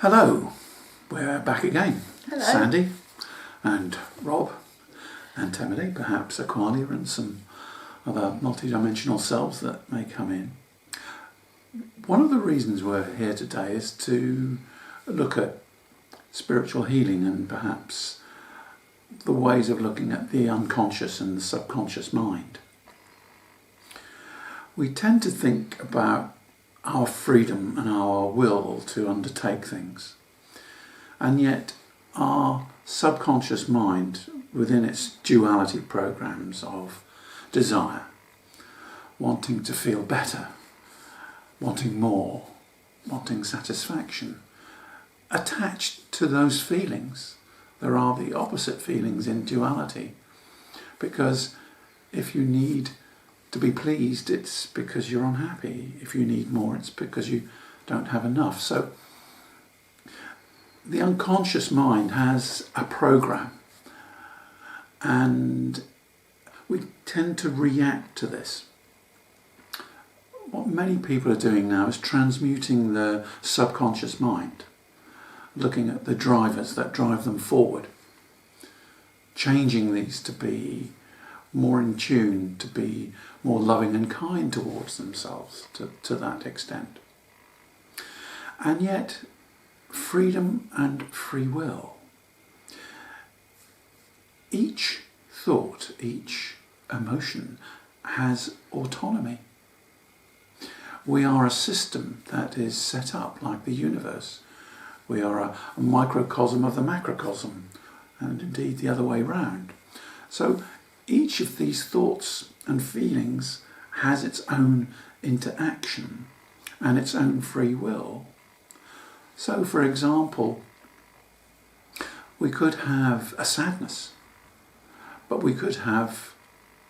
Hello, we're back again. Hello. Sandi and Robert Antemedi, perhaps Aqualia and some other multidimensional selves that may come in. One of the reasons we're here today is to look at spiritual healing and perhaps the ways of looking at the unconscious and the subconscious mind. We tend to think about our freedom and our will to undertake things, and yet our subconscious mind, within its duality programs of desire, wanting to feel better, wanting more, wanting satisfaction, attached to those feelings, there are the opposite feelings in duality, because if you need to be pleased, it's because you're unhappy. If you need more, it's because you don't have enough. So the unconscious mind has a program, and we tend to react to this. What many people are doing now is transmuting the subconscious mind, looking at the drivers that drive them forward, changing these to be more in tune, to be more loving and kind towards themselves to that extent. And yet, freedom and free will. Each thought, each emotion has autonomy. We are a system that is set up like the universe. We are a microcosm of the macrocosm, and indeed the other way round. So each of these thoughts and feelings has its own interaction and its own free will. So, for example, we could have a sadness, but we could have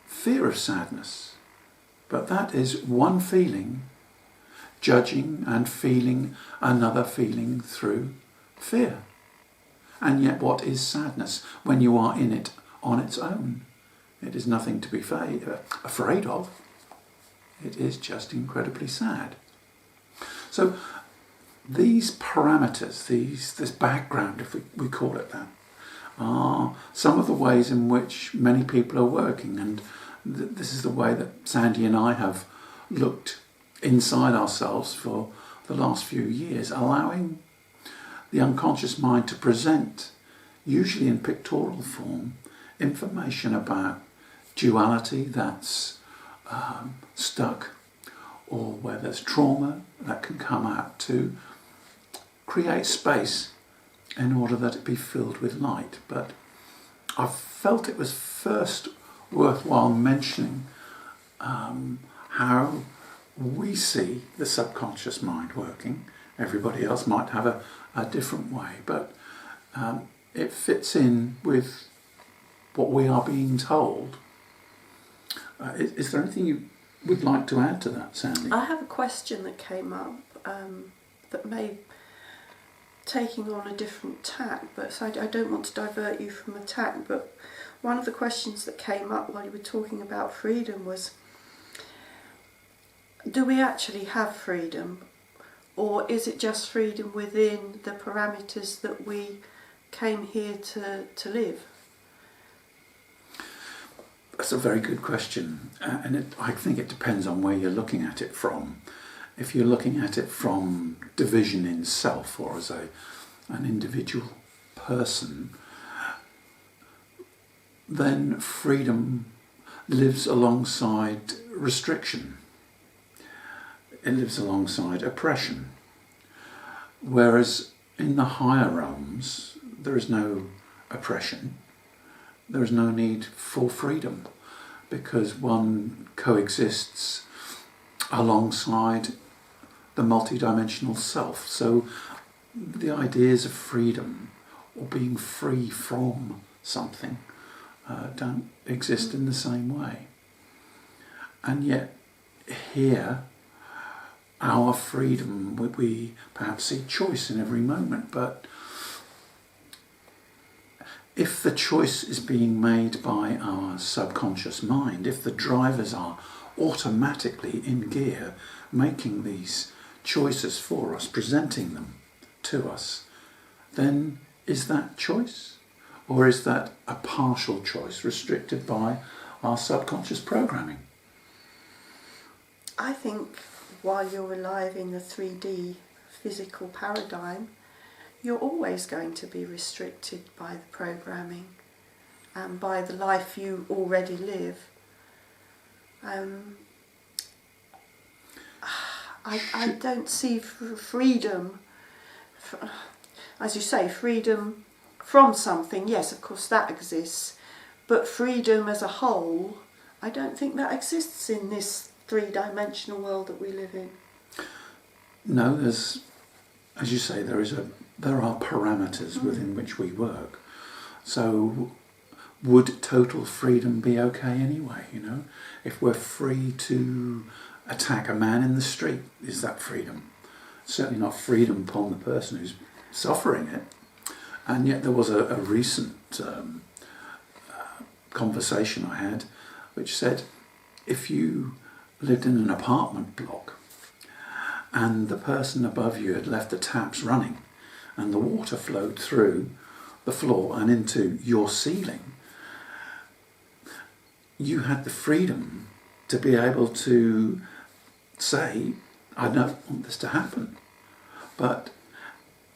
fear of sadness. But that is one feeling judging and feeling another feeling through fear. And yet, what is sadness when you are in it on its own? It is nothing to be afraid of. It is just incredibly sad. So these parameters, this background, if we call it that, are some of the ways in which many people are working. And this is the way that Sandi and I have looked inside ourselves for the last few years, allowing the unconscious mind to present, usually in pictorial form, information about duality that's stuck, or where there's trauma that can come out, to create space in order that it be filled with light. But I felt it was first worthwhile mentioning how we see the subconscious mind working. Everybody else might have a different way, but it fits in with what we are being told. Is there anything you would like to add to that, Sandi? I have a question that came up that may taking on a different tack, but so I don't want to divert you from the tack, but one of the questions that came up while you were talking about freedom was, do we actually have freedom, or is it just freedom within the parameters that we came here to live? That's a very good question, and I think it depends on where you're looking at it from. If you're looking at it from division in self, or as an individual person, then freedom lives alongside restriction. It lives alongside oppression. Whereas in the higher realms, there is no oppression. There is no need for freedom, because one coexists alongside the multidimensional self. So the ideas of freedom or being free from something don't exist in the same way. And yet here, our freedom, we perhaps see choice in every moment, but if the choice is being made by our subconscious mind, if the drivers are automatically in gear, making these choices for us, presenting them to us, then is that choice? Or is that a partial choice restricted by our subconscious programming? I think while you're alive in the 3D physical paradigm, you're always going to be restricted by the programming and by the life you already live. I don't see freedom, as you say, freedom from something. Yes, of course that exists, but freedom as a whole, I don't think that exists in this three-dimensional world that we live in. No, there's, as you say, there are parameters within which we work. So would total freedom be okay anyway, you know? If we're free to attack a man in the street, is that freedom? Certainly not freedom upon the person who's suffering it. And yet there was a recent conversation I had which said, if you lived in an apartment block and the person above you had left the taps running and the water flowed through the floor and into your ceiling, you had the freedom to be able to say, I don't want this to happen. But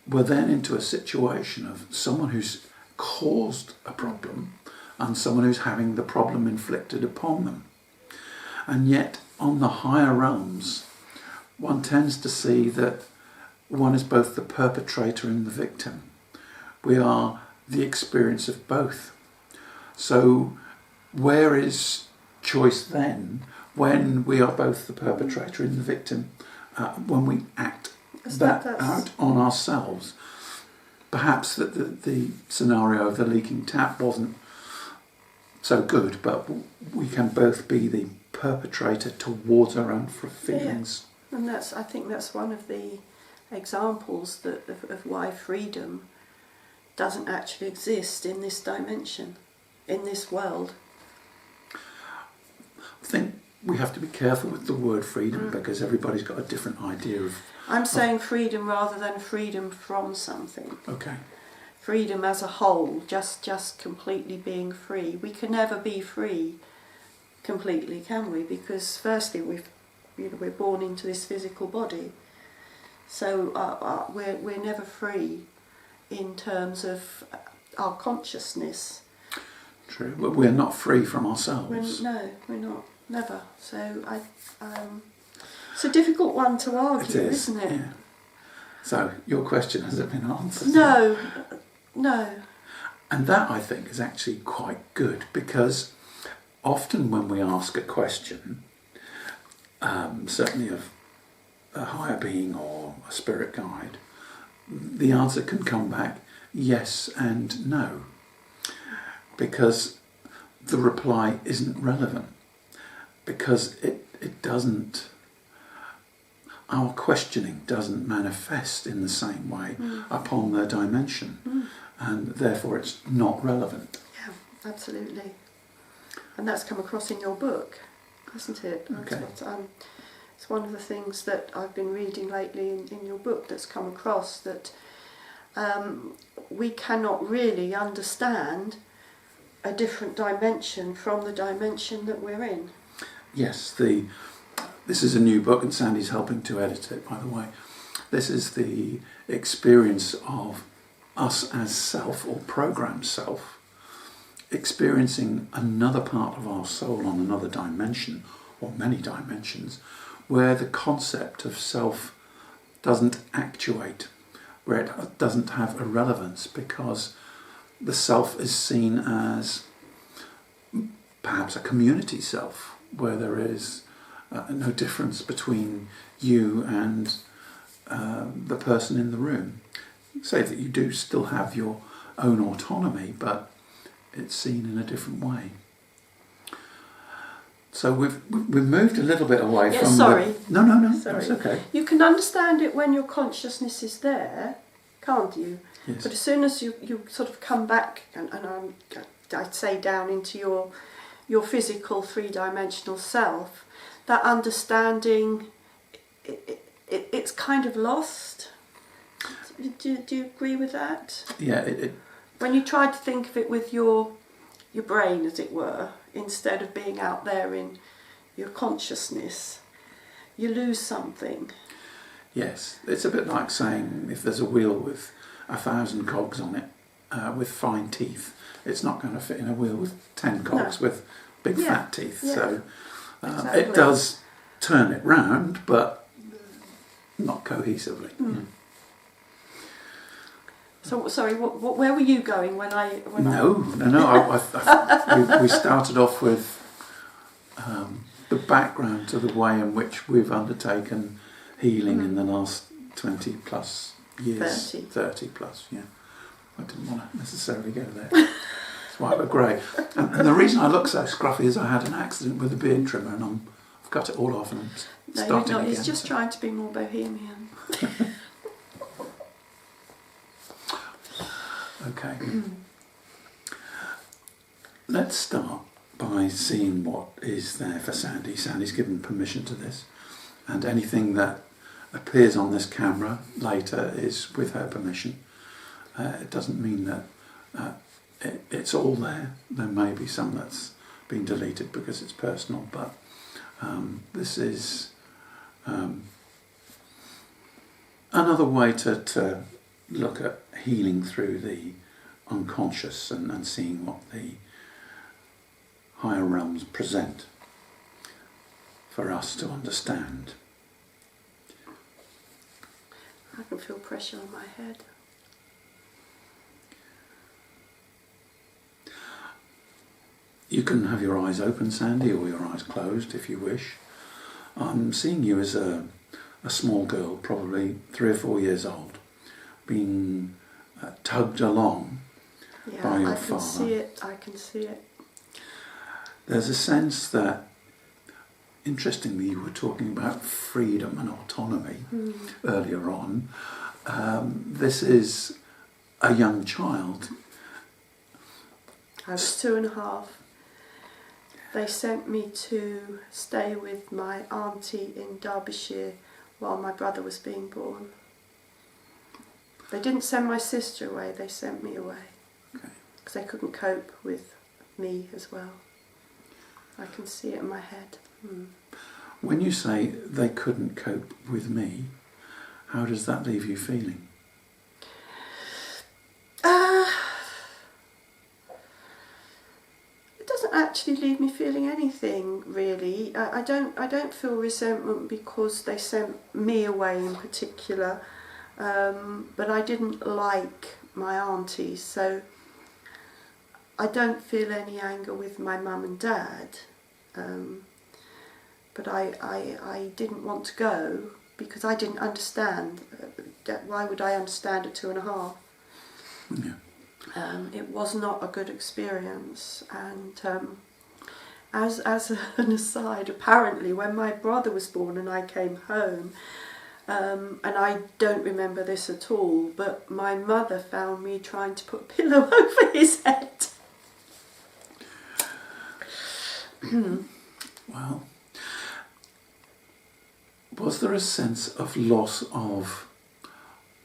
we're then into a situation of someone who's caused a problem and someone who's having the problem inflicted upon them. And yet, on the higher realms, one tends to see that one is both the perpetrator and the victim. We are the experience of both. So where is choice then when we are both the perpetrator and the victim, when we act that out on ourselves? Perhaps that the scenario of the leaking tap wasn't so good, but we can both be the perpetrator towards our own feelings. Yeah. And I think that's one of the examples of why freedom doesn't actually exist in this dimension, in this world. I think we have to be careful with the word freedom because everybody's got a different idea of... I'm saying freedom rather than freedom from something. Okay. Freedom as a whole, just completely being free. We can never be free completely, can we? Because firstly, we're born into this physical body, so we're never free in terms of our consciousness. True, but we're not free from ourselves. No, we're not. Never. So it's a difficult one to argue, isn't it? Yeah. So your question hasn't been answered. No. And that, I think, is actually quite good, because often when we ask a question, certainly of a higher being or a spirit guide, the answer can come back yes and no, because the reply isn't relevant, because it doesn't, our questioning doesn't manifest in the same way upon their dimension, and therefore it's not relevant. Yeah, absolutely. And that's come across in your book, hasn't it? Okay. It's one of the things that I've been reading lately in your book that's come across, that we cannot really understand a different dimension from the dimension that we're in. Yes, this is a new book and Sandi's helping to edit it, by the way. This is the experience of us as self, or programmed self, experiencing another part of our soul on another dimension, or many dimensions, where the concept of self doesn't actuate, where it doesn't have a relevance, because the self is seen as perhaps a community self, where there is no difference between you and the person in the room. Say that you do still have your own autonomy, but it's seen in a different way. So we've moved a little bit away from... Sorry. No, Sorry. that's okay. You can understand it when your consciousness is there, can't you? Yes. But as soon as you sort of come back, and I'd say down into your physical three-dimensional self, that understanding, it's kind of lost. Do you agree with that? Yeah, When you try to think of it with your brain, as it were, instead of being out there in your consciousness, you lose something. yes, it's a bit like saying if there's a wheel with 1,000 cogs on it, with fine teeth, it's not going to fit in a wheel with 10 cogs with big fat teeth. Yeah. So Exactly. it does turn it round, but not cohesively. Mm. So, sorry, where were you going when I... No. We started off with the background to the way in which we've undertaken healing in the last 20 plus years. 30 plus, yeah. I didn't want to necessarily go there. That's why we're grey. And the reason I look so scruffy is I had an accident with a beard trimmer and I've cut it all off and I'm starting again. He's just trying to be more bohemian. Okay. Let's start by seeing what is there for Sandi. Sandi's given permission to this, and anything that appears on this camera later is with her permission. It doesn't mean that it's all there. There may be some that's been deleted because it's personal, but this is another way to look at healing through the unconscious and seeing what the higher realms present for us to understand. I can feel pressure on my head. You can have your eyes open, Sandi, or your eyes closed if you wish. I'm seeing you as a small girl, probably 3 or 4 years old, being tugged along by your father. I can see it. There's a sense that, interestingly, you were talking about freedom and autonomy earlier on. This is a young child. I was 2.5. They sent me to stay with my auntie in Derbyshire while my brother was being born. They didn't send my sister away, they sent me away. Because they couldn't cope with me as well. I can see it in my head. When you say they couldn't cope with me, how does that leave you feeling? It doesn't actually leave me feeling anything really. I don't feel resentment because they sent me away in particular. But I didn't like my auntie, so I don't feel any anger with my mum and dad. But I didn't want to go because I didn't understand. Why would I understand at 2.5? Yeah. It was not a good experience, and as an aside, apparently when my brother was born and I came home, and I don't remember this at all, but my mother found me trying to put a pillow over his head. Well, was there a sense of loss of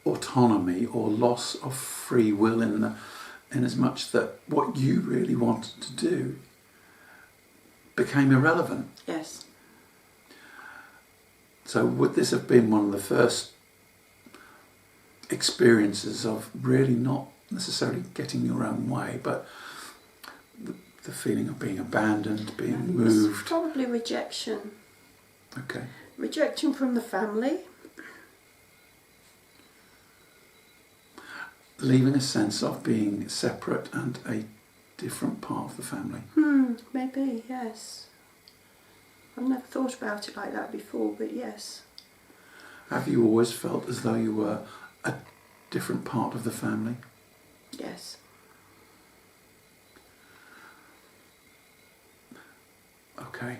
autonomy or loss of free will in as much that what you really wanted to do became irrelevant? Yes. So would this have been one of the first experiences of really not necessarily getting your own way, but the feeling of being abandoned, being moved? Probably rejection. Okay. Rejection from the family. Leaving a sense of being separate and a different part of the family. Maybe, yes. I've never thought about it like that before, but yes. Have you always felt as though you were a different part of the family? Yes. Okay.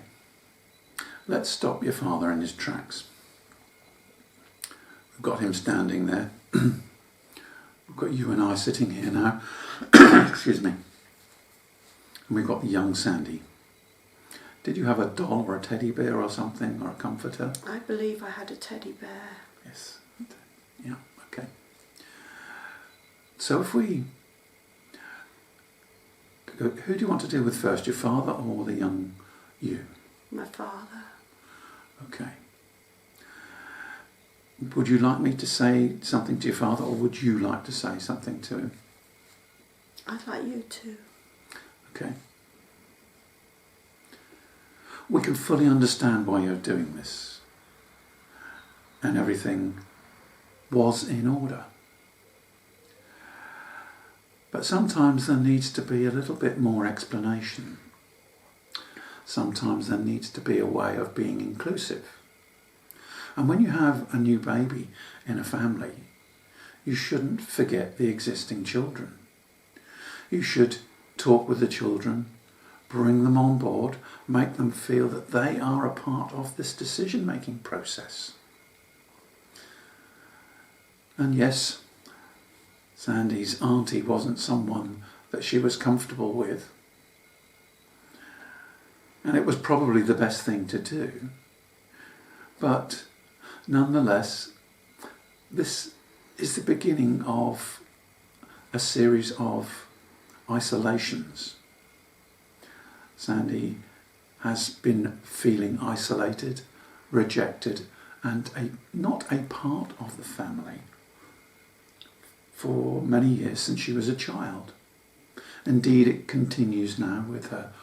Let's stop your father in his tracks. We've got him standing there. We've got you and I sitting here now. Excuse me. And we've got the young Sandi. Did you have a doll or a teddy bear or something, or a comforter? I believe I had a teddy bear. Yes. Yeah, okay. So if we... Who do you want to deal with first, your father or the young you? My father. Okay. Would you like me to say something to your father, or would you like to say something to him? I'd like you to. Okay. We can fully understand why you're doing this. And everything was in order. But sometimes there needs to be a little bit more explanation. Sometimes there needs to be a way of being inclusive. And when you have a new baby in a family, you shouldn't forget the existing children. You should talk with the children, bring them on board, make them feel that they are a part of this decision-making process. And yes, Sandi's auntie wasn't someone that she was comfortable with. And it was probably the best thing to do. But nonetheless, this is the beginning of a series of isolations. Sandi has been feeling isolated, rejected, and not a part of the family for many years since she was a child. Indeed, it continues now with her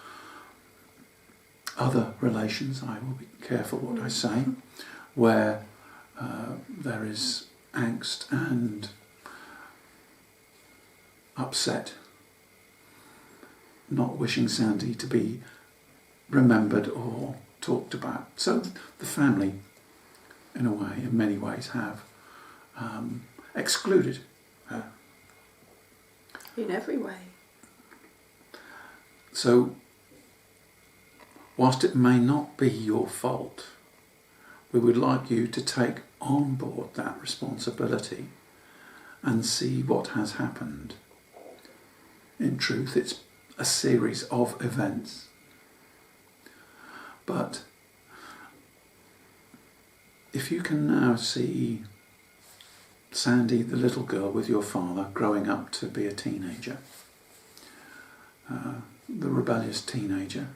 other relations, I will be careful what I say, where there is angst and upset, not wishing Sandi to be remembered or talked about. So the family, in a way, in many ways, have excluded her. In every way. So, whilst it may not be your fault, we would like you to take on board that responsibility and see what has happened. In truth, it's a series of events. But if you can now see Sandi, the little girl with your father, growing up to be a teenager, the rebellious teenager,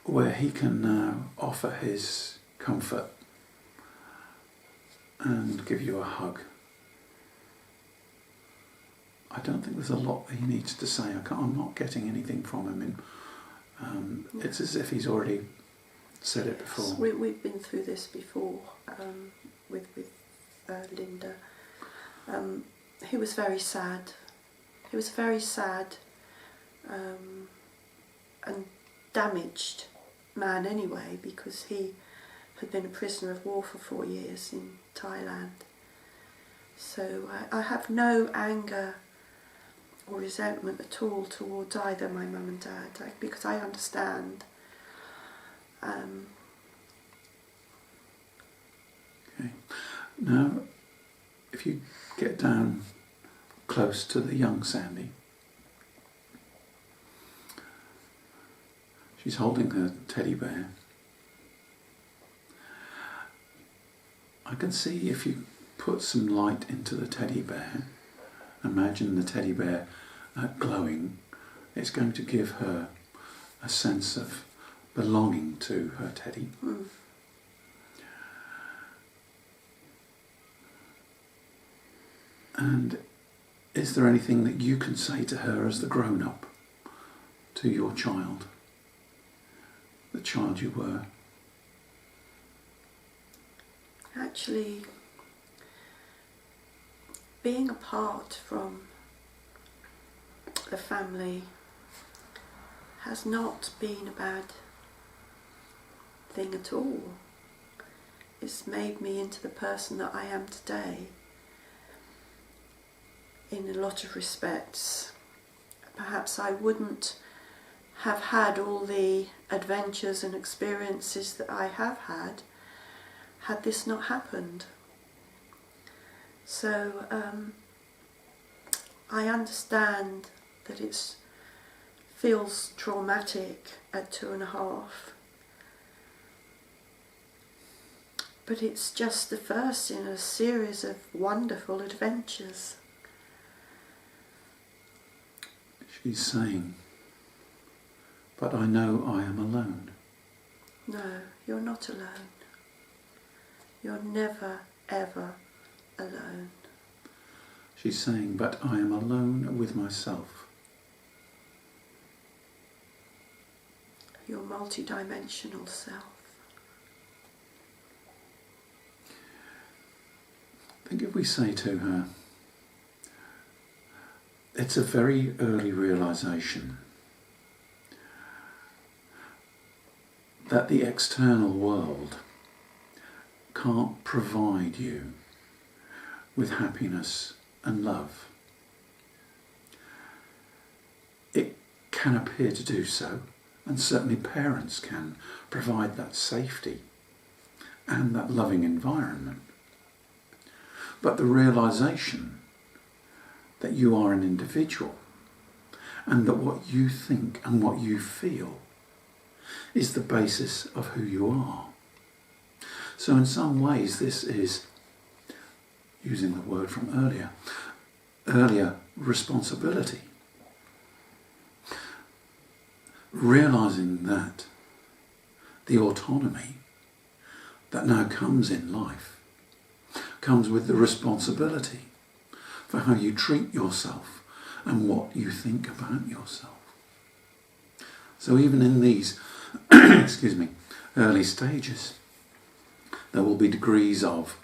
where he can now offer his comfort and give you a hug. I don't think there's a lot that he needs to say. I'm not getting anything from him. It's as if he's already said it before. We've been through this before with Linda. He was very sad. He was very sad and damaged man anyway, because he had been a prisoner of war for 4 years in Thailand. So I have no anger or resentment at all towards either my mum and dad, because I understand. Okay. Now, if you get down close to the young Sandi, she's holding her teddy bear. I can see, if you put some light into the teddy bear, imagine the teddy bear glowing, it's going to give her a sense of belonging to her teddy. Mm. And is there anything that you can say to her as the grown-up to your child, the child you were? Actually, being apart from the family has not been a bad thing at all. It's made me into the person that I am today in a lot of respects. Perhaps I wouldn't have had all the adventures and experiences that I have had this not happened. So I understand that it feels traumatic at 2.5. But it's just the first in a series of wonderful adventures. She's saying, but I know I am alone. No, you're not alone. You're never, ever alone. She's saying, but I am alone with myself. Your multidimensional self. I think if we say to her, it's a very early realization that the external world can't provide you with happiness and love. It can appear to do so, and certainly parents can provide that safety and that loving environment. But the realization that you are an individual and that what you think and what you feel is the basis of who you are. So in some ways this is, using the word from earlier responsibility. Realizing that the autonomy that now comes in life comes with the responsibility for how you treat yourself and what you think about yourself. So even in these early stages, there will be degrees of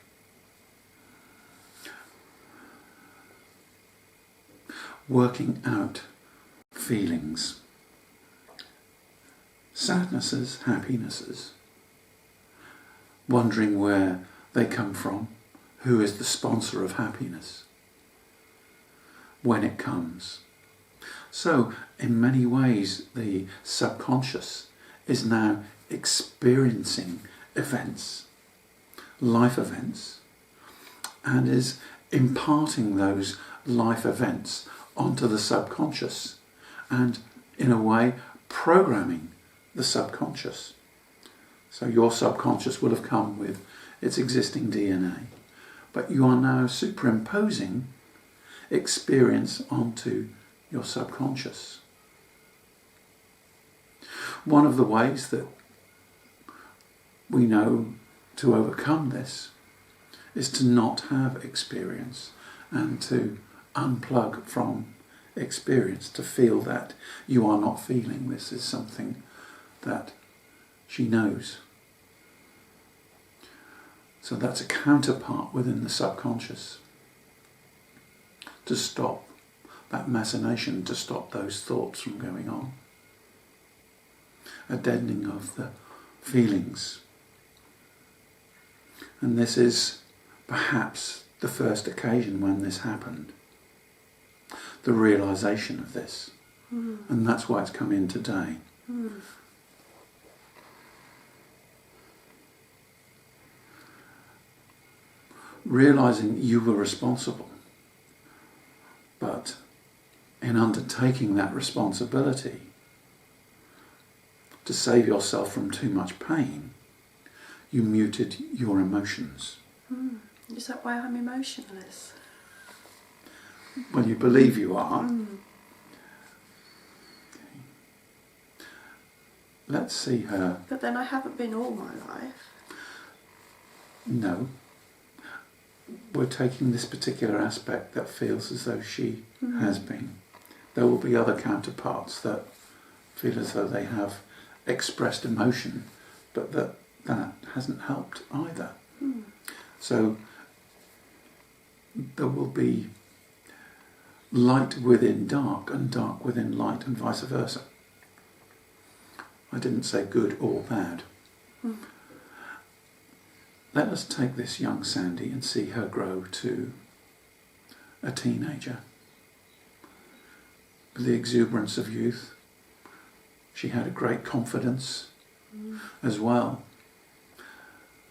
working out feelings, sadnesses, happinesses, wondering where they come from, who is the sponsor of happiness, when it comes. So, in many ways, the subconscious is now experiencing events, life events, and is imparting those life events onto the subconscious and, in a way, programming the subconscious. So your subconscious will have come with its existing DNA, but you are now superimposing experience onto your subconscious. One of the ways that we know to overcome this is to not have experience and to unplug from experience, to feel that you are not feeling this is something that she knows. So that's a counterpart within the subconscious to stop that machination, to stop those thoughts from going on. A deadening of the feelings. And this is perhaps the first occasion when this happened. The realization of this. And that's why it's come in today. Realizing you were responsible, but in undertaking that responsibility to save yourself from too much pain, you muted your emotions. Is that why I'm emotionless? Well, you believe you are. Okay. Let's see her. But then I haven't been all my life. No. We're taking this particular aspect that feels as though she has been. There will be other counterparts that feel as though they have expressed emotion, but that hasn't helped either. So there will be light within dark and dark within light and vice versa. I didn't say good or bad. Let us take this young Sandi and see her grow to a teenager. With the exuberance of youth, she had a great confidence as well,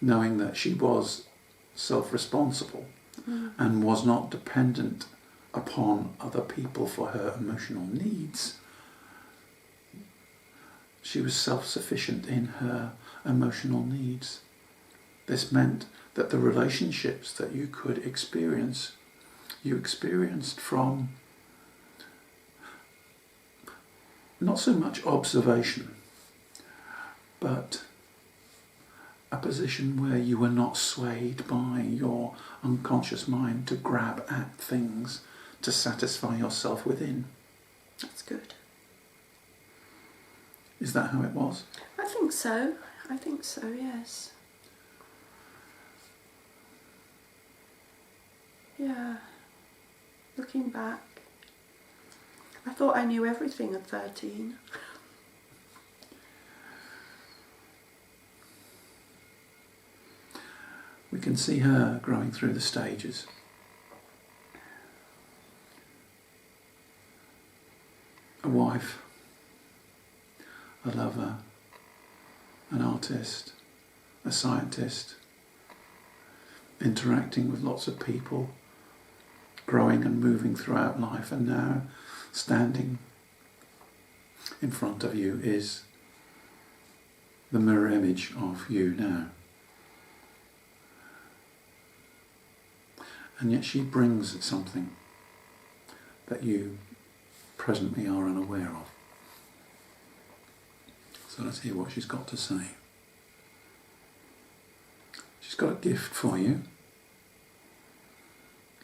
knowing that she was self-responsible and was not dependent upon other people for her emotional needs. She was self-sufficient in her emotional needs. This meant that the relationships that you could experience, you experienced from not so much observation, but a position where you were not swayed by your unconscious mind to grab at things to satisfy yourself within. That's good. Is that how it was? I think so. I think so, yes. Yeah. Looking back, I thought I knew everything at 13. We can see her growing through the stages. A wife, a lover, an artist, a scientist, interacting with lots of people, growing and moving throughout life, and now standing in front of you is the mirror image of you now. And yet she brings something that you presently are unaware of. So let's hear what she's got to say. She's got a gift for you.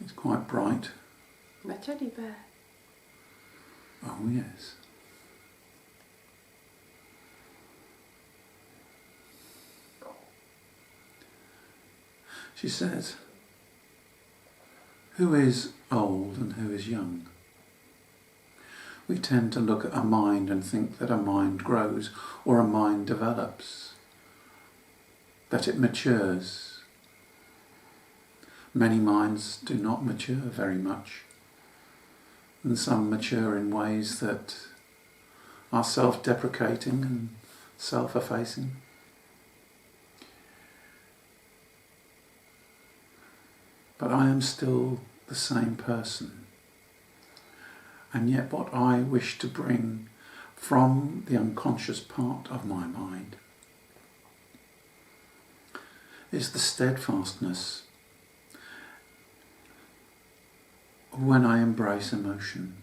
It's quite bright. My teddy bear. Oh yes. She says, who is old and who is young? We tend to look at a mind and think that a mind grows or a mind develops, that it matures. Many minds do not mature very much, and some mature in ways that are self-deprecating and self-effacing. But I am still the same person. And yet what I wish to bring from the unconscious part of my mind is the steadfastness when I embrace emotion.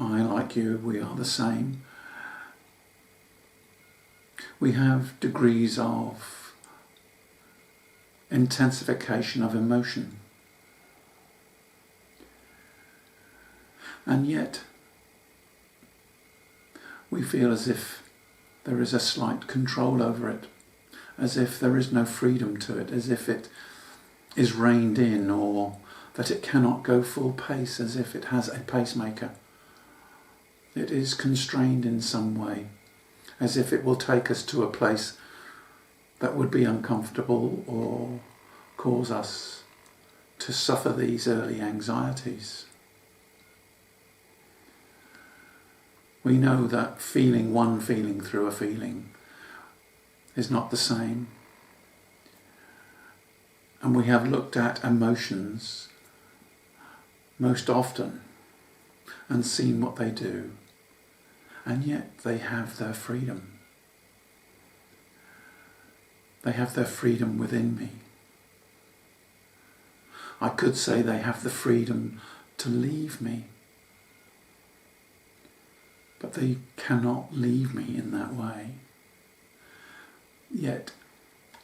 I, like you, we are the same. We have degrees of intensification of emotion. And yet, we feel as if there is a slight control over it, as if there is no freedom to it, as if it is reined in, or that it cannot go full pace, as if it has a pacemaker. It is constrained in some way, as if it will take us to a place that would be uncomfortable or cause us to suffer these early anxieties. We know that feeling one feeling through a feeling is not the same. And we have looked at emotions most often and seen what they do. And yet they have their freedom. They have their freedom within me. I could say they have the freedom to leave me. But they cannot leave me in that way. Yet,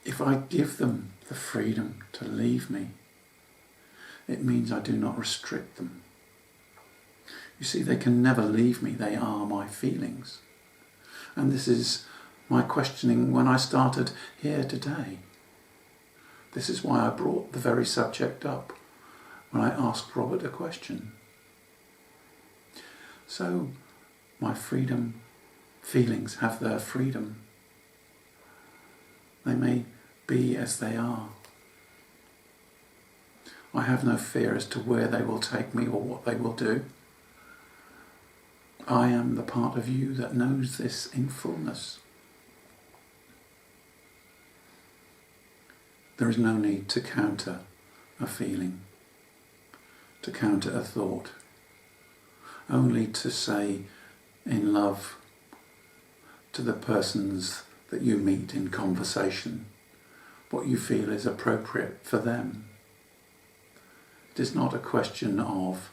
if I give them the freedom to leave me, it means I do not restrict them. You see, they can never leave me. They are my feelings. And this is my questioning when I started here today. This is why I brought the very subject up when I asked Robert a question. So, my freedom, feelings have their freedom. They may be as they are. I have no fear as to where they will take me or what they will do. I am the part of you that knows this in fullness. There is no need to counter a feeling, to counter a thought, only to say in love to the persons that you meet in conversation, what you feel is appropriate for them. It is not a question of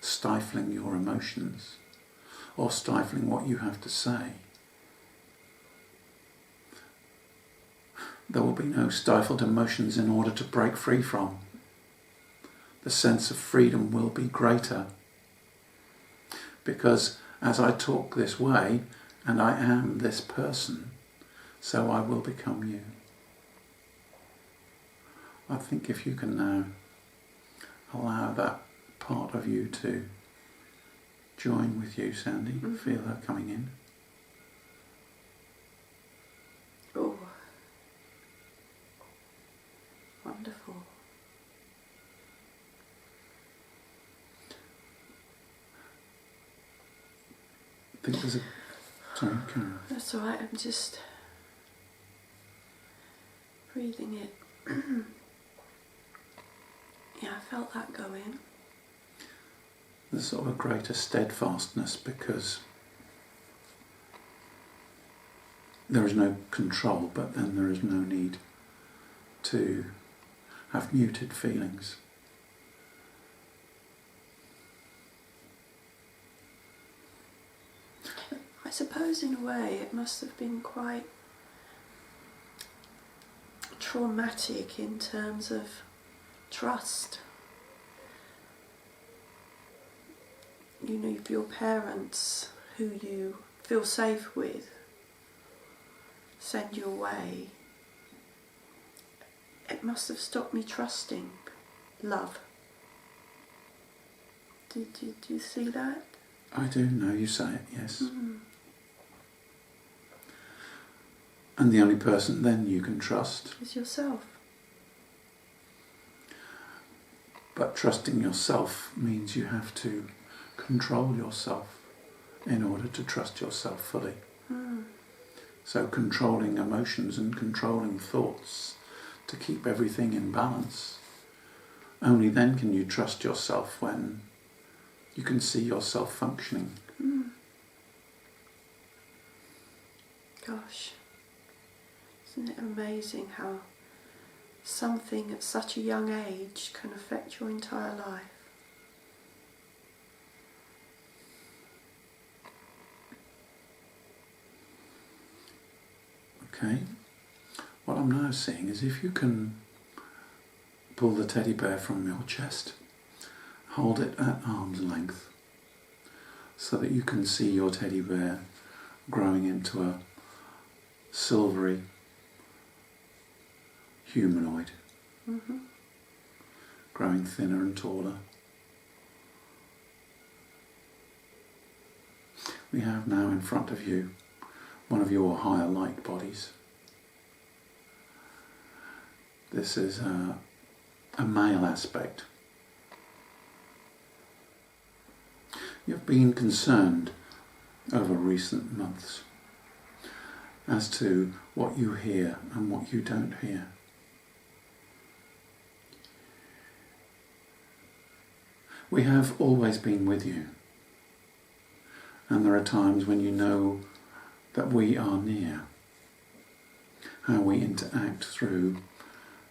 stifling your emotions or stifling what you have to say. There will be no stifled emotions in order to break free from. The sense of freedom will be greater. Because as I talk this way, and I am this person, so I will become you. I think if you can now allow that part of you to join with you, Sandy, feel her coming in. Oh, wonderful. I think there's a... Sorry, Karen. That's all right, I'm just breathing it. Yeah, I felt that go in. There's sort of a greater steadfastness because there is no control, but then there is no need to have muted feelings. I suppose in a way it must have been quite traumatic in terms of trust. You know, if your parents, who you feel safe with, send you away, it must have stopped me trusting love. Do you see that? I do know you say it, yes. Mm. And the only person then you can trust. Is yourself. But trusting yourself means you have to control yourself in order to trust yourself fully. Mm. So controlling emotions and controlling thoughts to keep everything in balance. Only then can you trust yourself when you can see yourself functioning. Mm. Gosh, isn't it amazing how something at such a young age can affect your entire life? Okay, what I'm now seeing is if you can pull the teddy bear from your chest, hold it at arm's length so that you can see your teddy bear growing into a silvery humanoid, growing thinner and taller. We have now in front of you one of your higher light bodies. This is a male aspect. You've been concerned over recent months as to what you hear and what you don't hear. We have always been with you, and there are times when you know that we are near, how we interact through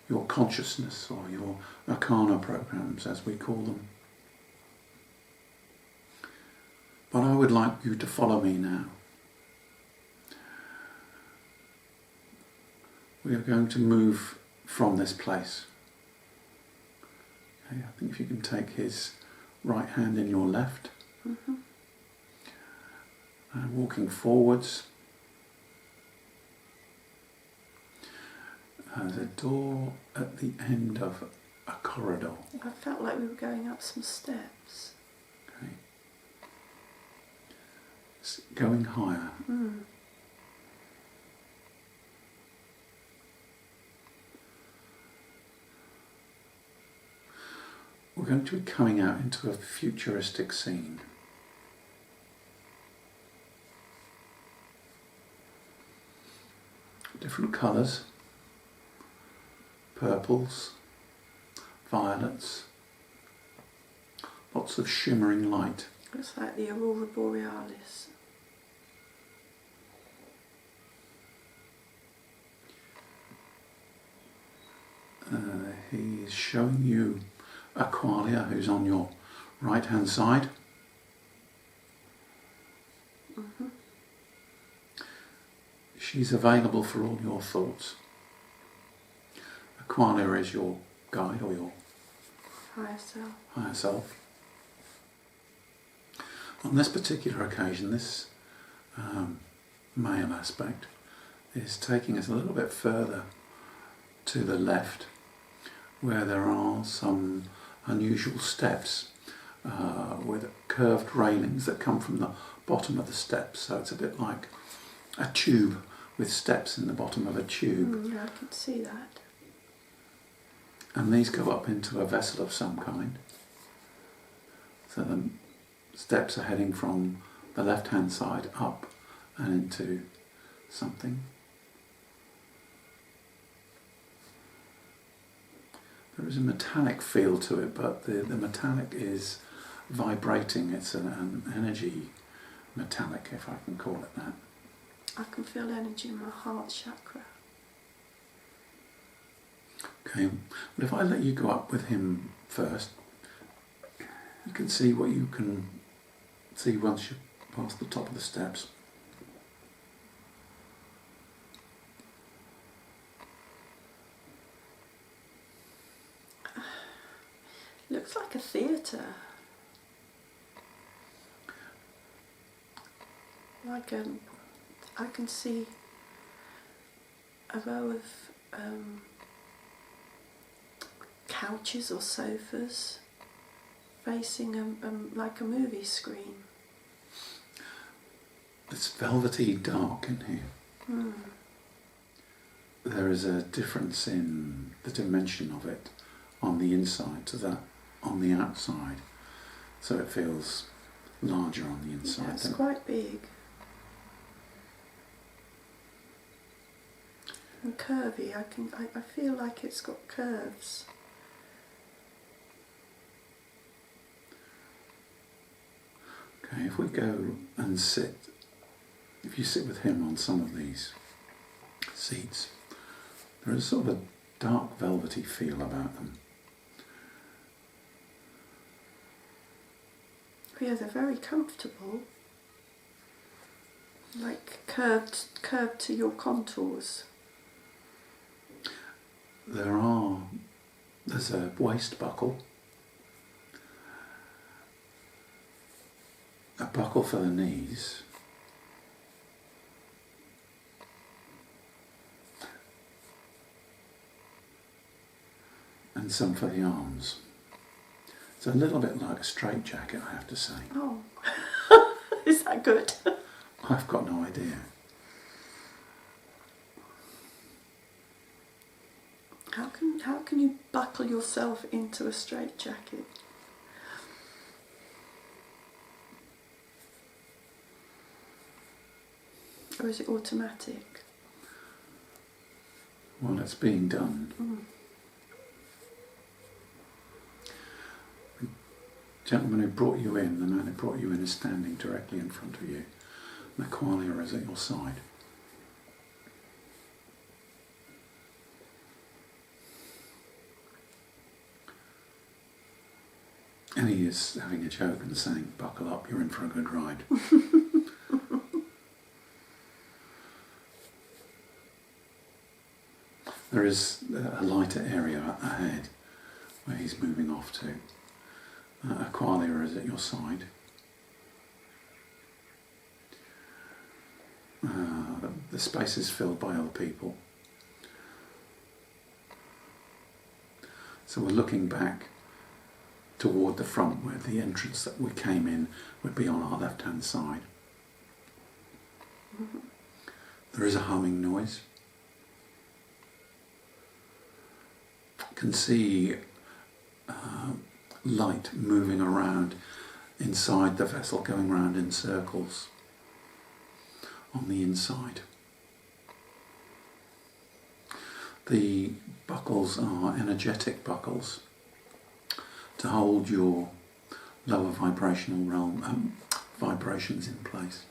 your consciousness or your arcana programs, as we call them. But I would like you to follow me now. We are going to move from this place. Okay, I think if you can take his right hand in your left, and walking forwards. There's a door at the end of a corridor. I felt like we were going up some steps. Okay. It's going higher. Mm. We're going to be coming out into a futuristic scene. Different colours. Purples, violets, lots of shimmering light. It's like the Aurora Borealis. He's showing you Aqualia, who's on your right hand side. Mm-hmm. She's available for all your thoughts. Aqualia is your guide or your higher self. On this particular occasion, this male aspect is taking us a little bit further to the left, where there are some unusual steps with curved railings that come from the bottom of the steps. So it's a bit like a tube with steps in the bottom of a tube. Yeah, I can see that. And these go up into a vessel of some kind. So the steps are heading from the left-hand side up and into something. There is a metallic feel to it, but the metallic is vibrating. It's an energy metallic, if I can call it that. I can feel energy in my heart chakra. Okay, but if I let you go up with him first, you can see what you can see once you pass the top of the steps. Looks like a theatre. Like I can see a row of couches or sofas facing like a movie screen. It's velvety dark in here. There is a difference in the dimension of it on the inside to that on the outside, so it feels larger on the inside. Yeah, it's quite big and curvy. I feel like it's got curves. Okay, if we go and if you sit with him on some of these seats, there is sort of a dark velvety feel about them. Yeah, they're very comfortable. Like curved to your contours. There's a waist buckle, a buckle for the knees, and some for the arms. It's a little bit like a straitjacket, I have to say. Oh, is that good? I've got no idea. How can you buckle yourself into a straitjacket? Or is it automatic? Well, it's being done. The gentleman who brought you in, the man who brought you in, is standing directly in front of you. And the Aqualia is at your side. And he is having a joke and saying, "Buckle up, you're in for a good ride." There is a lighter area ahead where he's moving off to. Aqualia is at your side. The space is filled by other people. So we're looking back toward the front where the entrance that we came in would be on our left-hand side. There is a humming noise. You can see light moving around inside the vessel, going round in circles on the inside. The buckles are energetic buckles to hold your lower vibrational realm vibrations in place.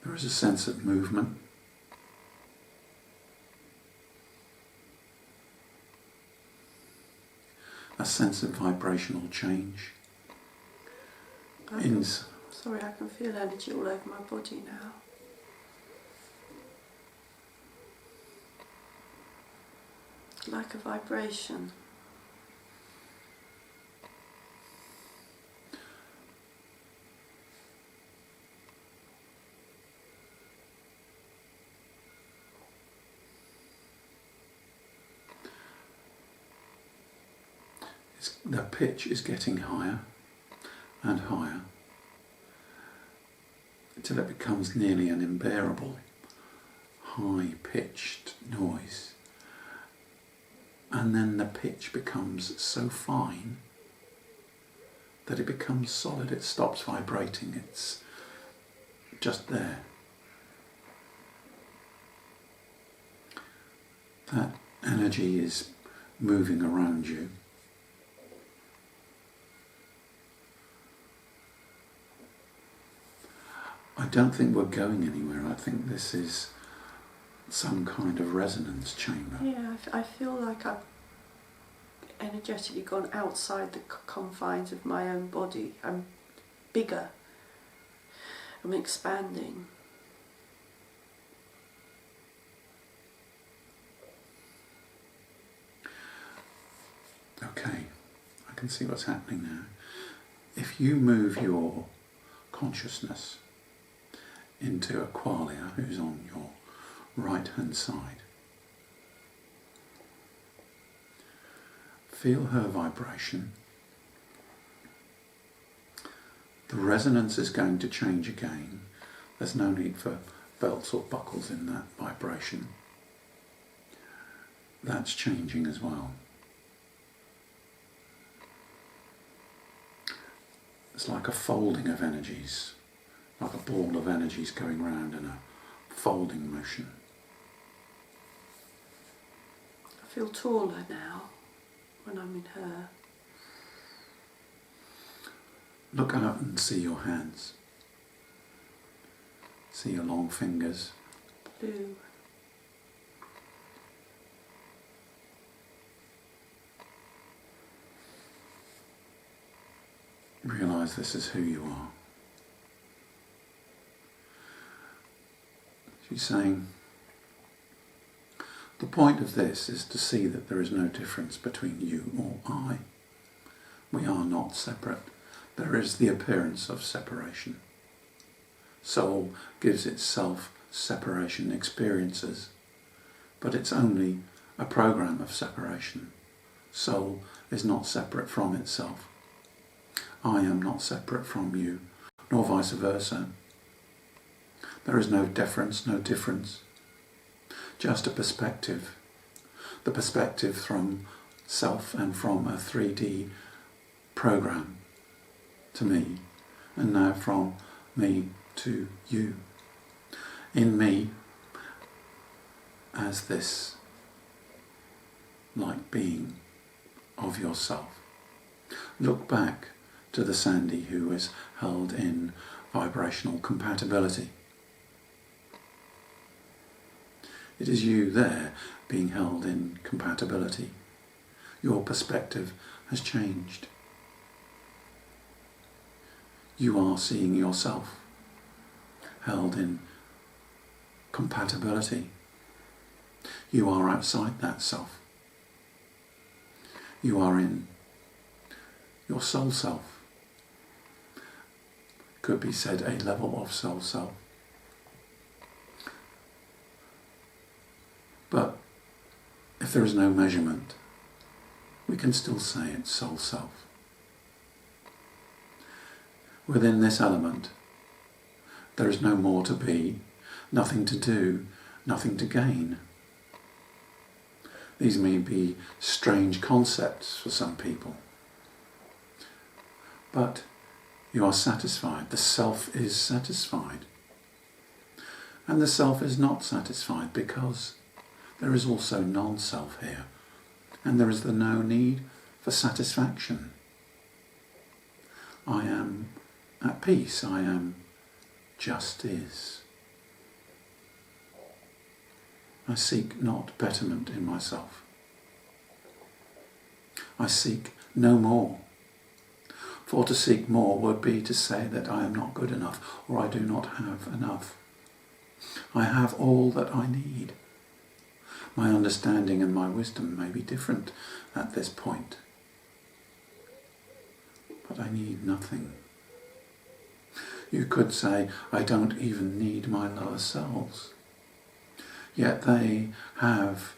There is a sense of movement. A sense of vibrational change. Sorry, I can feel energy all over my body now. Like a vibration. The pitch is getting higher and higher until it becomes nearly an unbearable high-pitched noise. And then the pitch becomes so fine that it becomes solid. It stops vibrating. It's just there. That energy is moving around you. I don't think we're going anywhere. I think this is some kind of resonance chamber. Yeah, I feel like I've energetically gone outside the confines of my own body. I'm bigger. I'm expanding. Okay, I can see what's happening now. If you move your consciousness into a qualia who's on your right hand side, feel her vibration. The resonance is going to change again. There's no need for belts or buckles in that vibration. That's changing as well. It's like a folding of energies, like a ball of energies going round in a folding motion. I feel taller now when I'm in her. Look out and see your hands. See your long fingers. Blue. Realise this is who you are. She's saying, the point of this is to see that there is no difference between you or I. We are not separate. There is the appearance of separation. Soul gives itself separation experiences, but it's only a program of separation. Soul is not separate from itself. I am not separate from you, nor vice versa. There is no difference, just a perspective. The perspective from self and from a 3D program to me, and now from me to you. In me, as this light being of yourself. Look back to the Sandi who is held in vibrational compatibility. It is you there being held in compatibility. Your perspective has changed. You are seeing yourself held in compatibility. You are outside that self. You are in your soul self. Could be said a level of soul self. But if there is no measurement, we can still say it's soul self. Within this element, there is no more to be, nothing to do, nothing to gain. These may be strange concepts for some people, but you are satisfied. The self is satisfied. And the self is not satisfied because there is also non-self here, and there is no need for satisfaction. I am at peace. I am just is. I seek not betterment in myself. I seek no more. For to seek more would be to say that I am not good enough, or I do not have enough. I have all that I need. My understanding and my wisdom may be different at this point, but I need nothing. You could say I don't even need my lower selves, yet they have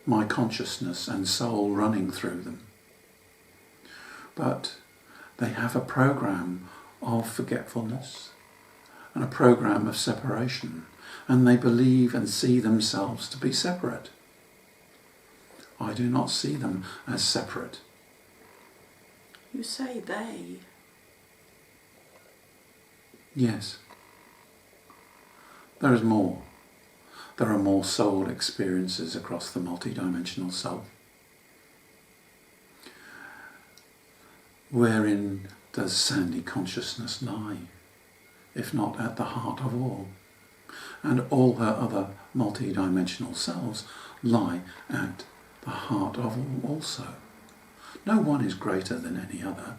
my consciousness and soul running through them. But they have a program of forgetfulness and a program of separation, and they believe and see themselves to be separate. I do not see them as separate. You say they. Yes. There is more. There are more soul experiences across the multidimensional self. Wherein does Sandi consciousness lie, if not at the heart of all? And all her other multidimensional selves lie at the heart of all also. No one is greater than any other.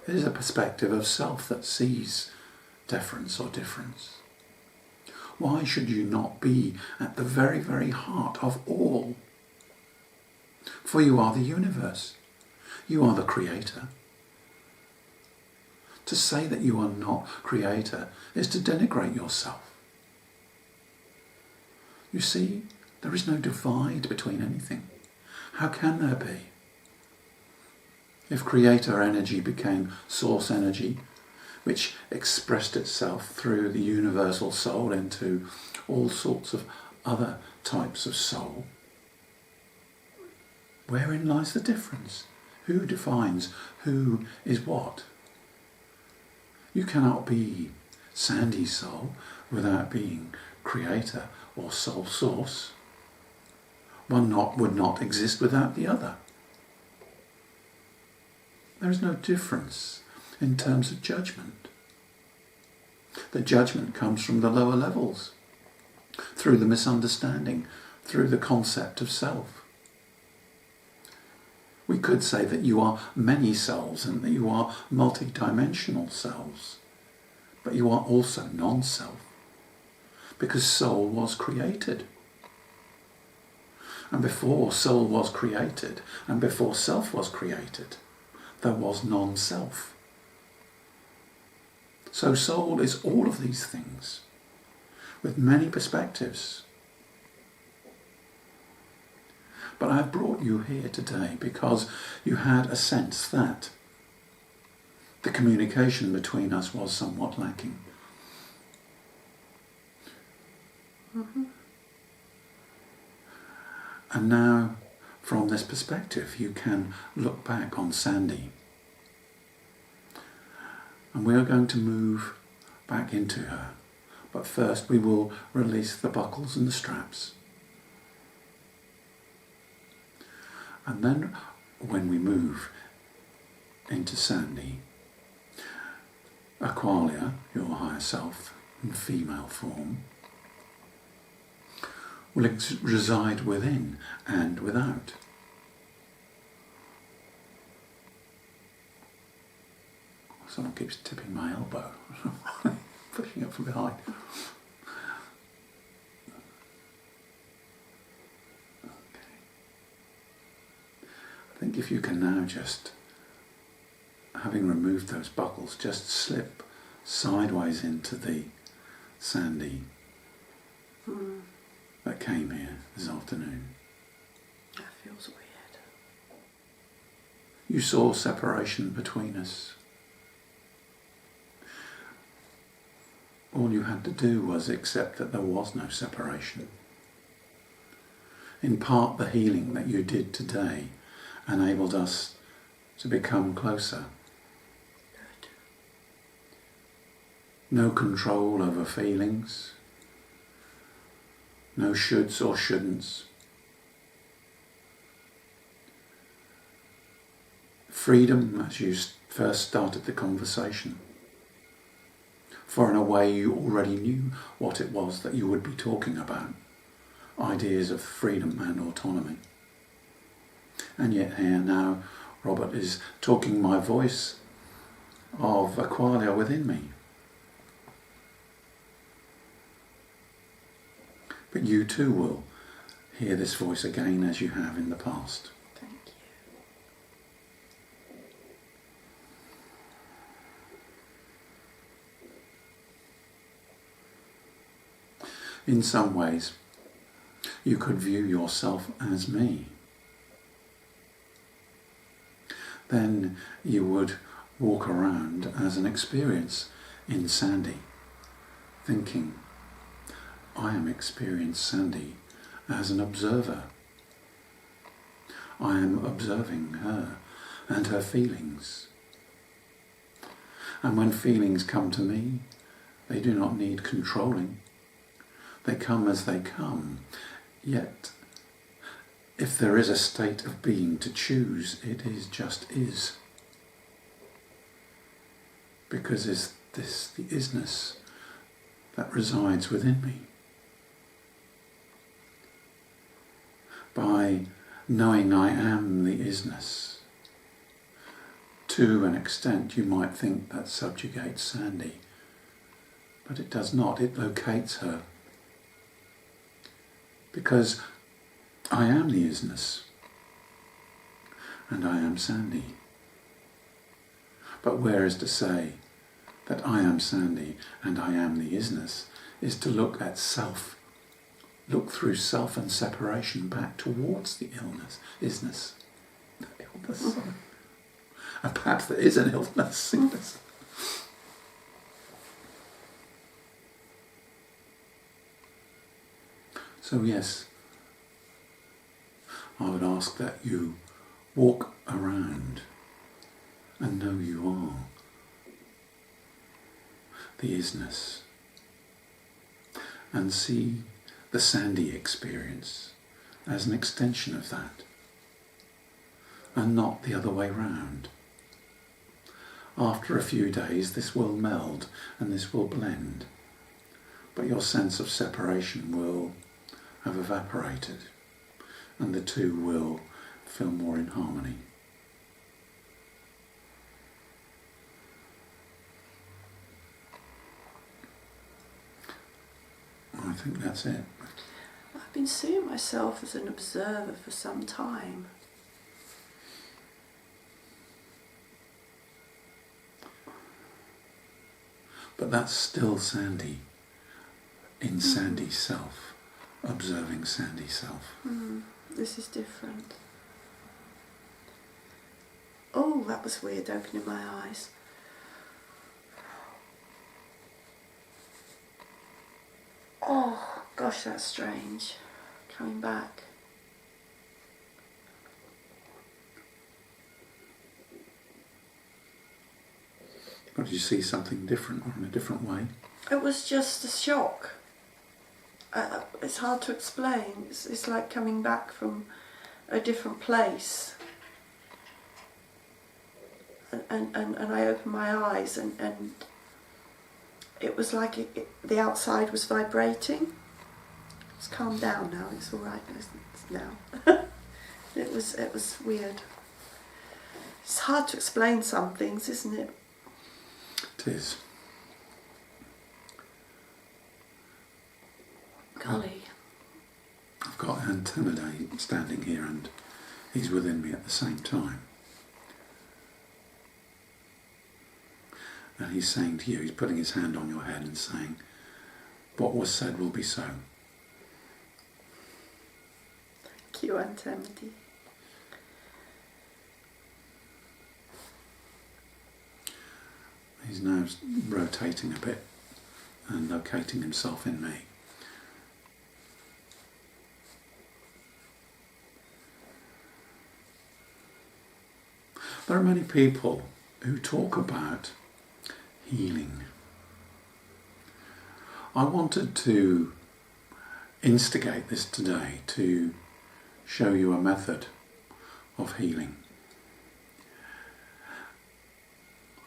It is a perspective of self that sees deference or difference. Why should you not be at the very, very heart of all? For you are the universe. You are the creator. To say that you are not creator is to denigrate yourself. You see, there is no divide between anything. How can there be? If creator energy became source energy, which expressed itself through the universal soul into all sorts of other types of soul, wherein lies the difference? Who defines who is what? You cannot be Sandi soul without being creator or soul source. One would not exist without the other. There is no difference in terms of judgment. The judgment comes from the lower levels, through the misunderstanding, through the concept of self. We could say that you are many selves and that you are multi-dimensional selves, but you are also non-self, because soul was created. And before soul was created, and before self was created, there was non-self. So soul is all of these things, with many perspectives. But I've brought you here today because you had a sense that the communication between us was somewhat lacking. Mm-hmm. And now, from this perspective, you can look back on Sandi. And we are going to move back into her. But first we will release the buckles and the straps. And then when we move into Sandi, Aqualia, your higher self, in female form, will reside within and without. Someone keeps tipping my elbow, pushing it from behind. I think if you can now just, having removed those buckles, just slip sideways into the Sandi that came here this afternoon. That feels weird. You saw separation between us. All you had to do was accept that there was no separation. In part, the healing that you did today enabled us to become closer. Good. No control over feelings, no shoulds or shouldn'ts. Freedom, as you first started the conversation. for in a way you already knew what it was that you would be talking about. Ideas of freedom and autonomy. And yet here now, Robert is talking my voice of a qualia within me. But you too will hear this voice again as you have in the past. Thank you. In some ways, you could view yourself as me. Then you would walk around as an experience in Sandi, thinking, I am experienced Sandi as an observer. I am observing her and her feelings. And when feelings come to me, they do not need controlling. They come as they come. Yet, if there is a state of being to choose, it is just is. Because is this the isness that resides within me? By knowing I am the isness, to an extent you might think that subjugates Sandi, but it does not, it locates her. Because I am the isness, and I am Sandi. But whereas to say that I am Sandi and I am the isness is to look at self, look through self and separation back towards the isness. And perhaps there is an illness. So yes, I would ask that you walk around and know you are the isness, and see the Sandi experience as an extension of that, and not the other way round. After a few days this will meld and this will blend, but your sense of separation will have evaporated and the two will feel more in harmony. I think that's it. I've been seeing myself as an observer for some time. But that's still Sandi, in Sandi's self, observing Sandi's self. This is different. Oh, that was weird, opening my eyes. Oh, gosh, that's strange. Coming back. But did you see something different or in a different way? It was just a shock. It's hard to explain. It's like coming back from a different place. And I opened my eyes and it was like the outside was vibrating. It's calmed down now, it's all right now. It was weird. It's hard to explain some things, isn't it? It is. Golly. I've got Antemedi standing here and he's within me at the same time. And he's saying to you, he's putting his hand on your head and saying, what was said will be so. Thank you, Antemedi. He's now rotating a bit and locating himself in me. There are many people who talk about healing. I wanted to instigate this today to show you a method of healing,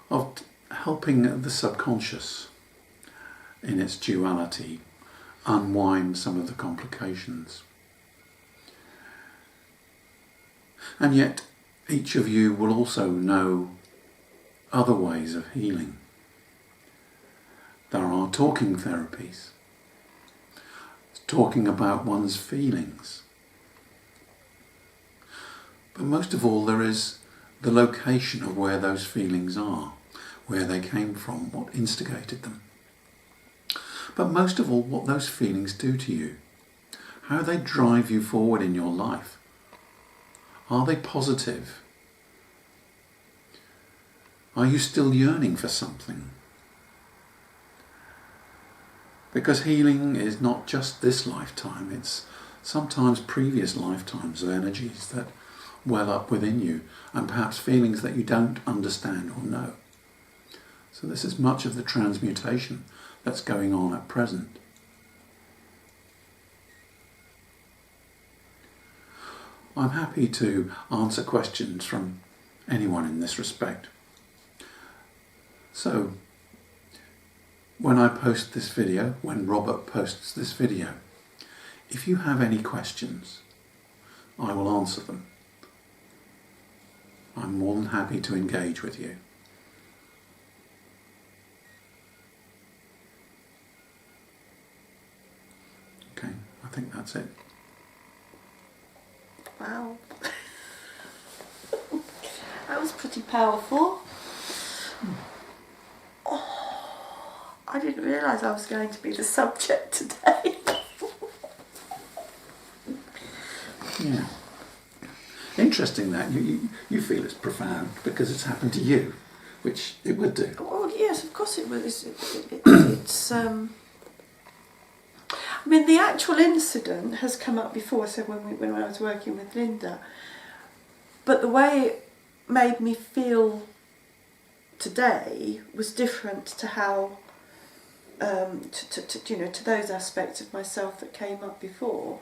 of helping the subconscious in its duality, unwind some of the complications. And yet, each of you will also know other ways of healing. There are talking therapies, talking about one's feelings. But most of all, there is the location of where those feelings are, where they came from, what instigated them. But most of all, what those feelings do to you, how they drive you forward in your life. Are they positive? Are you still yearning for something? Because healing is not just this lifetime, it's sometimes previous lifetimes of energies that well up within you, and perhaps feelings that you don't understand or know. So this is much of the transmutation that's going on at present. I'm happy to answer questions from anyone in this respect. So, when I post this video, when Robert posts this video, if you have any questions, I will answer them. I'm more than happy to engage with you. Okay, I think that's it. Wow. That was pretty powerful. Oh, I didn't realise I was going to be the subject today. Yeah. Interesting that you feel it's profound because it's happened to you, which it would do. Well, yes, of course it was. It's. I mean, the actual incident has come up before. So when I was working with Linda, but the way it made me feel today was different to how to those aspects of myself that came up before.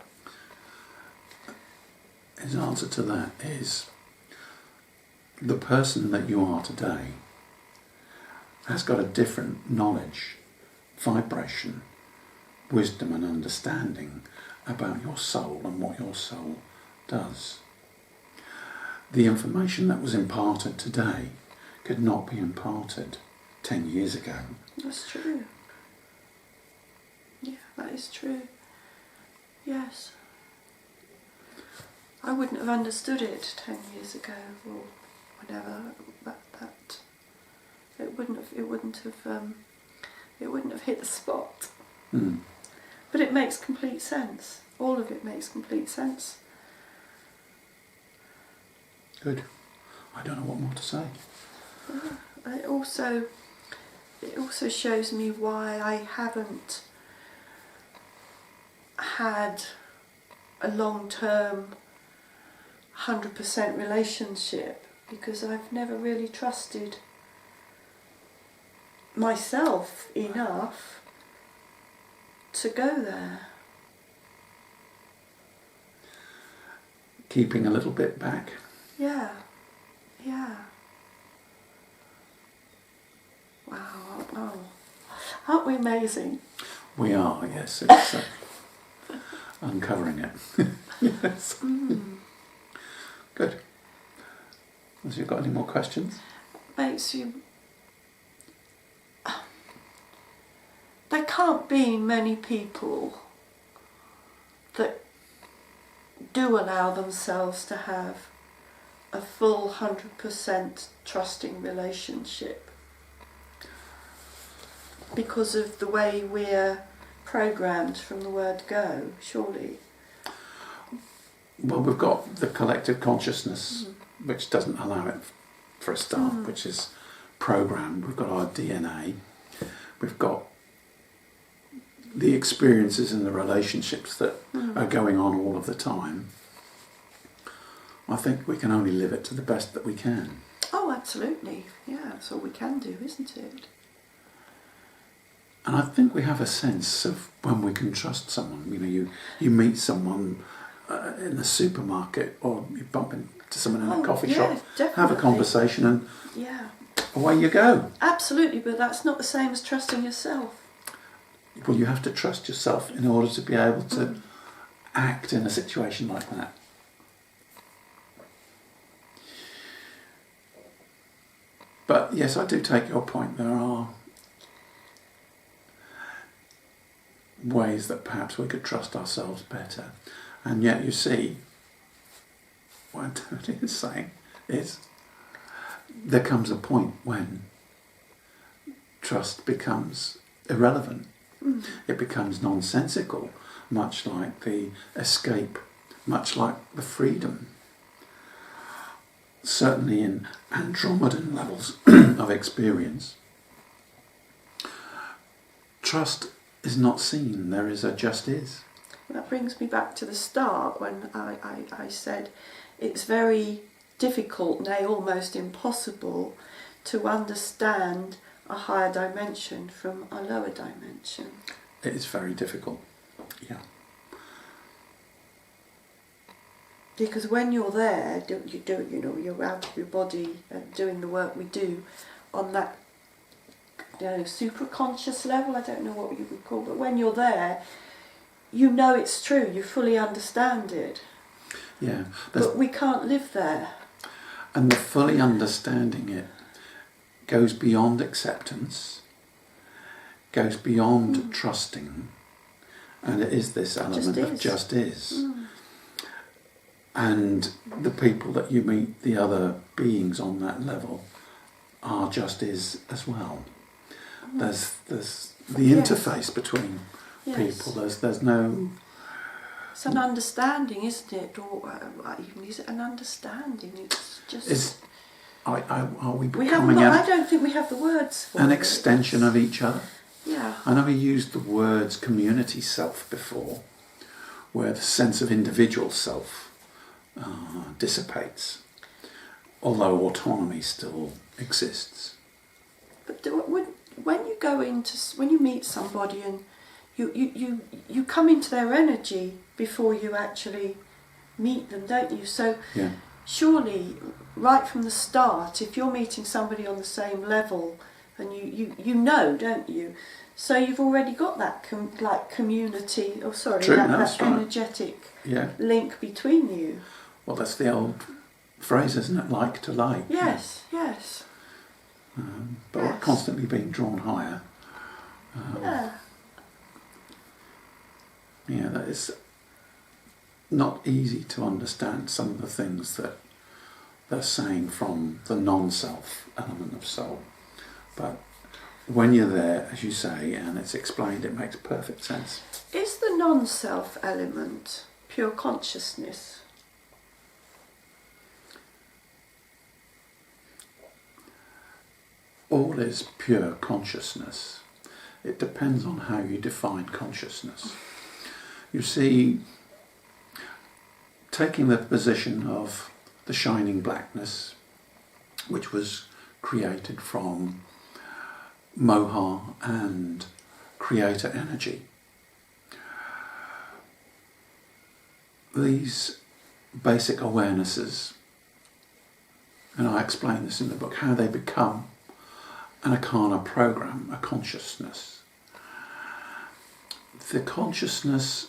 His answer to that is the person that you are today has got a different knowledge, vibration, wisdom and understanding about your soul and what your soul does. The information that was imparted today could not be imparted 10 years ago. That's true. Yeah, that is true. Yes. I wouldn't have understood it 10 years ago or whatever. That it wouldn't have hit the spot. Mm. But it makes complete sense. All of it makes complete sense. Good. I don't know what more to say. It also shows me why I haven't had a long-term 100% relationship, because I've never really trusted myself enough to go there. Keeping a little bit back. Yeah. Wow. Oh. Aren't we amazing? We are, yes. It's uncovering it. Yes. Mm. Good. Have you got any more questions? Makes you... There can't be many people that do allow themselves to have a full 100% trusting relationship because of the way we're programmed from the word go, surely. Well, we've got the collective consciousness, which doesn't allow it for a start, which is programmed. We've got our DNA. We've got the experiences and the relationships that are going on all of the time. I think we can only live it to the best that we can. Oh, absolutely. Yeah, that's all we can do, isn't it? And I think we have a sense of when we can trust someone. You know, you meet someone in a supermarket, or you bump into someone in a coffee shop, definitely. have a conversation, and away you go. Absolutely, but that's not the same as trusting yourself. well, you have to trust yourself in order to be able to act in a situation like that. But yes, I do take your point. There are ways that perhaps we could trust ourselves better. And yet, you see, what Anthony is saying is there comes a point when trust becomes irrelevant. It becomes nonsensical, much like the escape, much like the freedom. Certainly in Andromedan levels of experience, trust is not seen, there is a just is. That brings me back to the start when I said it's very difficult, nay almost impossible, to understand a higher dimension from a lower dimension. It is very difficult, yeah. Because when you're there, you're out of your body doing the work we do on that superconscious level, I don't know what you would call it, but when you're there, you know it's true, you fully understand it. Yeah. But we can't live there. And the fully understanding it goes beyond acceptance, goes beyond trusting, and it is this element of just is. And the people that you meet, the other beings on that level, are just is as well. There's the interface between people. There's no. It's an understanding, isn't it? Or even is it an understanding? It's just. Are we We becoming I don't think we have the words for an it. extension of each other? Yeah. I know we used the words community self before, where the sense of individual self dissipates, although autonomy still exists. But when you go when you meet somebody and you come into their energy before you actually meet them, don't you? So Yeah. surely, right from the start, if you're meeting somebody on the same level, and you know, don't you? So you've already got that community, True, that right. energetic link between you. Well, that's the old phrase, isn't it? Like to like. Yes, yes. But we're constantly being drawn higher. Yeah, that is not easy to understand some of the things that they're saying from the non-self element of soul. But when you're there, as you say, and it's explained, it makes perfect sense. Is the non-self element pure consciousness? All is pure consciousness. It depends on how you define consciousness. You see, taking the position of the shining blackness, which was created from Moha and creator energy, these basic awarenesses, and I explain this in the book, how they become an Akana program, a consciousness. The consciousness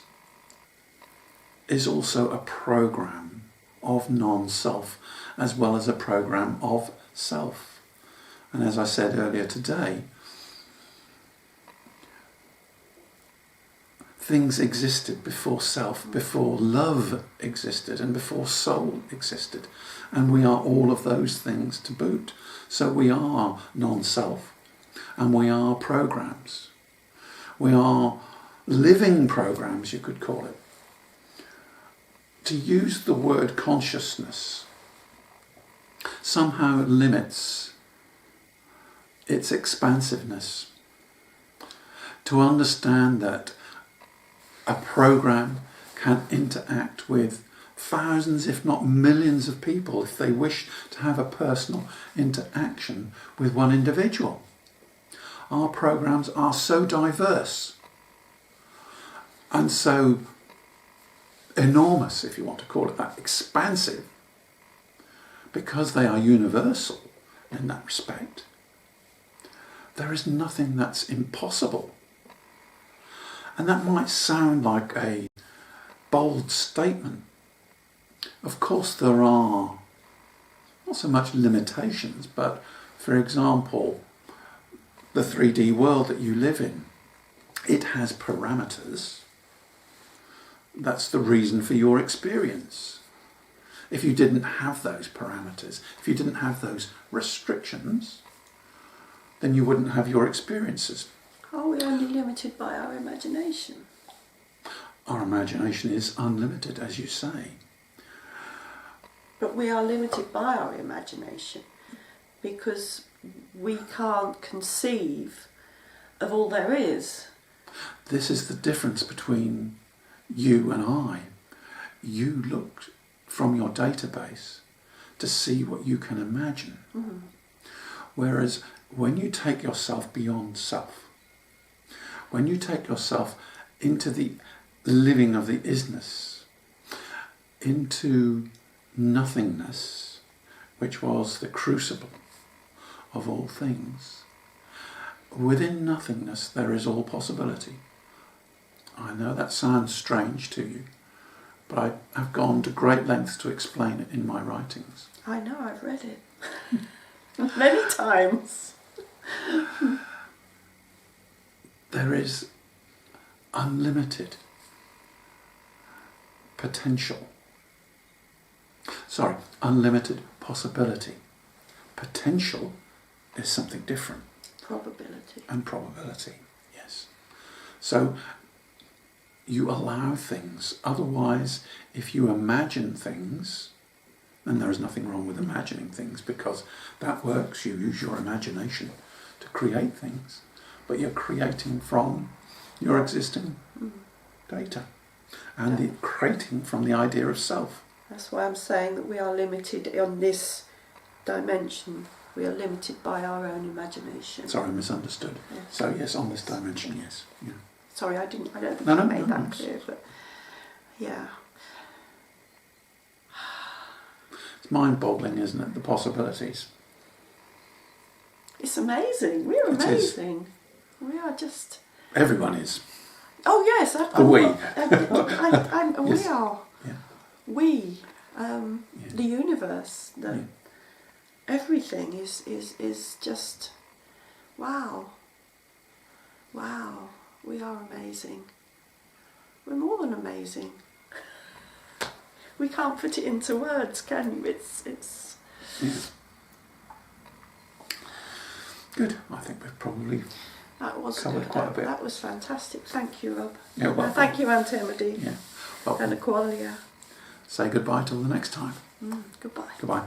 is also a program of non-self as well as a program of self. And as I said earlier today, things existed before self, before love existed, and before soul existed. And we are all of those things to boot. So we are non-self, and we are programs. We are living programs, you could call it. To use the word consciousness somehow limits its expansiveness. To understand that a program can interact with thousands, if not millions of people if they wish to have a personal interaction with one individual. Our programs are so diverse and so enormous, if you want to call it that, expansive, because they are universal in that respect. There is nothing that's impossible. And that might sound like a bold statement. Of course there are not so much limitations, but for example, the 3D world that you live in, it has parameters. That's the reason for your experience. If you didn't have those parameters, if you didn't have those restrictions, then you wouldn't have your experiences. Are we only limited by our imagination? Our imagination is unlimited, as you say. But we are limited by our imagination because we can't conceive of all there is. This is the difference between you and I. You look from your database to see what you can imagine. Mm. Whereas when you take yourself beyond self, when you take yourself into the living of the isness, into nothingness, which was the crucible of all things, within nothingness there is all possibility. I know that sounds strange to you, but I have gone to great lengths to explain it in my writings. I know, I've read it many times. There is unlimited potential. Sorry, unlimited possibility. Potential is something different. Probability. And probability, yes. So you allow things. Otherwise, if you imagine things, and there is nothing wrong with imagining things because that works, you use your imagination to create things, but you're creating from your existing data and creating from the idea of self. That's why I'm saying that we are limited on this dimension. We are limited by our own imagination. Sorry, I misunderstood. Yes. So yes, on this dimension, yes. Yeah. Sorry, I don't think No, I made that no. clear, but yeah. It's mind-boggling, isn't it, the possibilities? It's amazing. We're It is. amazing. We are just... Everyone is. Oh yes, We. We are. Yeah. We, Yeah. the universe, Yeah. everything is just, wow. Wow, we are amazing. We're more than amazing. We can't put it into words, can you? It's. Yeah. Good. I think we've probably covered quite a bit. That was fantastic. Thank you, Rob. Yeah, well, Thank you, Antemedi. Yeah. Well, And Aqualia. say goodbye till the next time. Goodbye. Goodbye.